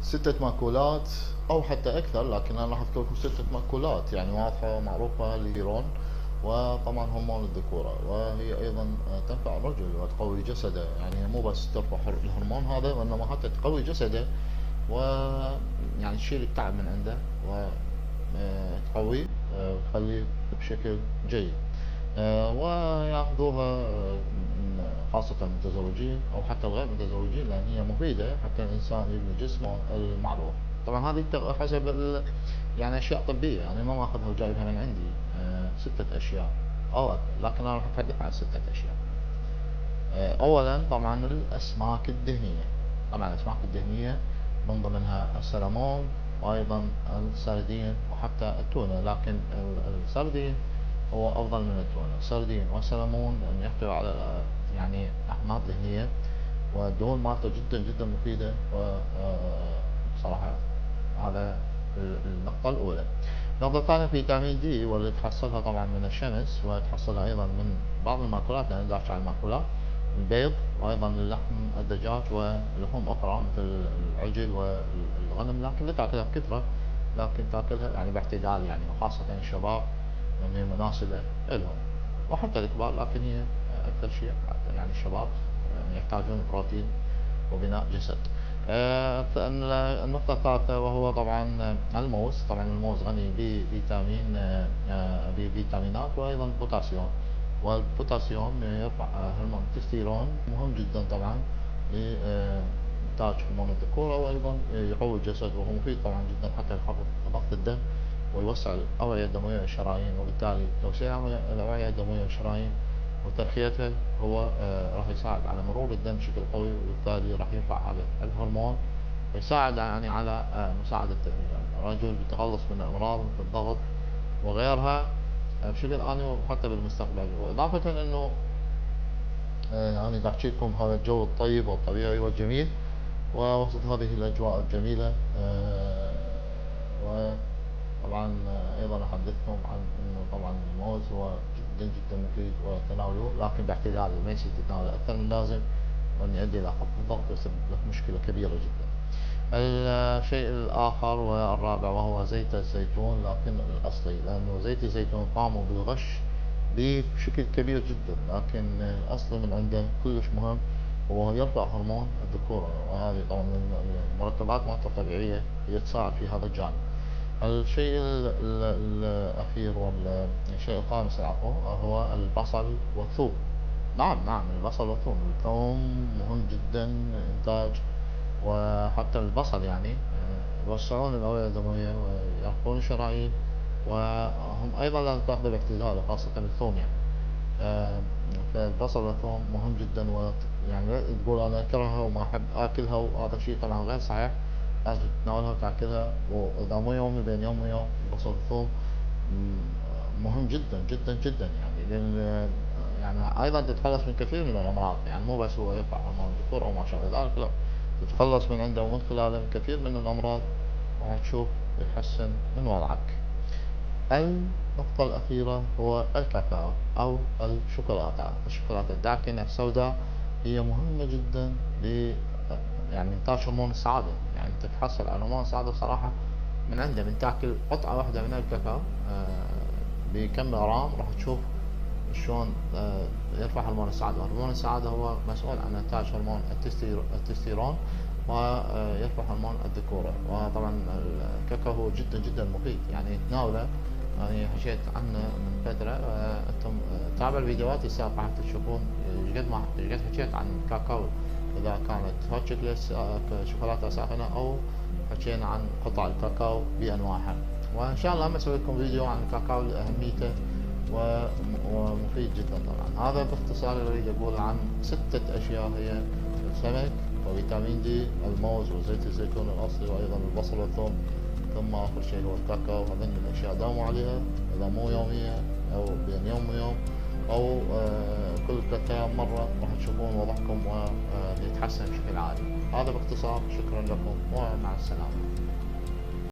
6 مأكولات أو حتى أكثر، لكن أنا راح أذكر لكم 6 مأكولات يعني واضحة معروفة للهيرون. وطبعا هرمون الذكورة، وهي أيضا تنفع الرجل وتقوي جسده، يعني مو بس ترفع الهرمون هذا، وإنما حتى تقوي جسده ويعني تشيل التعب من عنده وتقويه وتخليه بشكل جيد. ويأخذوها خاصة المتزوجين أو حتى الغير متزوجين، لأن هي مفيدة حتى الإنسان يبني جسمه المعروف. طبعا هذه حسب يعني أشياء طبية، يعني ما أخذها وجايبها من عندي 6 أشياء أو أكثر، لكن أنا راح أتحدث عن 6 أشياء. أولا طبعا الأسماك الدهنية. طبعا الأسماك الدهنية من ضمنها السلمون وأيضا السردين وحتى التونة، لكن السردين هو أفضل من التونة. السردين والسلمون لأن يحتوي على يعني أحماض دهنية، والدهون مالته جدا جدا مفيدة. وصراحة هذا النقطة الأولى. النقطة الثانية فيتامين دي، واللي تحصلها طبعا من الشمس، وتحصلها أيضا من بعض المأكولات، لأن داش على المأكولات، البيض وأيضا اللحم الدجاج ولحوم أخرى مثل العجل والغنم، لكن لا تأكلها بكثرة، لكن تأكلها يعني باعتدال، يعني وخاصة الشباب لأن هي مناسبة لهم، وحتى الكبار، لكن هي أكثر شيء يعني الشباب يعني يحتاجون بروتين وبناء جسد. النقطة الثالثة وهو طبعا الموز. طبعا الموز غني بفيتامينات وأيضا بوتاسيوم، والبوتاسيوم يرفع هرمون التستيرون، مهم جدا طبعا لإنتاج هرمون الذكورة، وأيضا يقوي الجسد، وهو مفيد طبعا جدا حتى يخفض ضغط الدم ويوسع الأوعية الدموية والشرايين، وبالتالي توسيع الأوعية الدموية والشرايين وترخيتها هو راح يساعد على مرور الدم بشكل قوي، وبالتالي راح يرفع هذا الهرمون ويساعد يعني على مساعدة الرجل بالتخلص من الأمراض مثل الضغط وغيرها بشكل آني وحتى بالمستقبل. وإضافة إنه أنا بحكي لكم هذا الجو الطيب والطبيعي والجميل، ووسط هذه الأجواء الجميلة وطبعا أيضا أحدثكم عن أنه طبعا الموز هو جدا جدا مفيد وتناوله، لكن باعتدال، ما يصير تتناوله أكثر من اللازم، وأن يؤدي إلى خفض الضغط ويسبب له مشكلة كبيرة جدا. الشيء الآخر والرابع وهو زيت الزيتون، لكن الأصلي، لأنه زيت الزيتون طعمه بالغش بشكل كبير جدا، لكن الأصل من عنده كلش مهم، وهو يرفع هرمون الذكورة، وهذه طبعا المرطبات مالته طبيعية هي تساعد في هذا الجانب. الشيء الأخير والشيء الخامس العفو هو البصل والثوم. نعم البصل والثوم. الثوم مهم جدا إنتاج، وحتى البصل يعني يوسعون الأوعية الدموية ويرفعون الشرايين، وهم أيضا لازم تاخذه باعتدال، وخاصة الثوم يعني. فالبصل والثوم مهم جدا، ويعني لا تقول أنا أكرهها وما أحب آكلها، وهذا شيء طبعا غير صحيح. لازم تتناولها وتاكلها، وإذا مو يومي بين يوم ويوم. البصل والثوم مهم جدا جدا جدا، يعني لأن يعني أيضا تتخلص من كثير من الأمراض، يعني مو بس هو يرفع هرمون الذكورة وما شابه ذلك، لا، تتخلص من عنده ومن خلاله من كثير من الأمراض، وهتشوف يحسن من وضعك. النقطة الأخيرة هو الكاكاو أو الشوكولاتة. الشوكولاتة الداكنة السوداء هي مهمة جدا يعني إنتاج هرمون السعادة، يعني أنت تحصل على هرمون السعادة صراحة من عنده، من تاكل قطعة واحدة من الكاكاو بكم غرام راح تشوف شلون يرفع هرمون السعادة. هرمون السعادة هو مسؤول عن إنتاج هرمون التستيرون ويرفع هرمون الذكورة. وطبعا الكاكاو هو جدا جدا مفيد، يعني تناوله، يعني حكيت عنه من فترة، انتم تابعوا الفيديوهات السابقة حتى تشوفون قد حكيت عن الكاكاو، إذا كانت هوت شوكليت شوكولاتة ساخنة، أو حكينا عن قطع الكاكاو بأنواعها. وإن شاء الله بسوي لكم فيديو عن الكاكاو لأهميته ومفيد جدا. طبعا هذا باختصار اللي اريد اقول عن 6 اشياء، هي السمك وفيتامين دي، الموز وزيت الزيتون الاصلي، وايضا البصل والثوم، ثم اخر شيء هو الكاكاو. هذين الاشياء داوموا عليها، اذا مو يوميا او بين يوم ويوم او كل 3 ايام مرة، راح تشوفون وضعكم ويتحسن بشكل عالي. هذا باختصار، شكرا لكم ومع السلامة.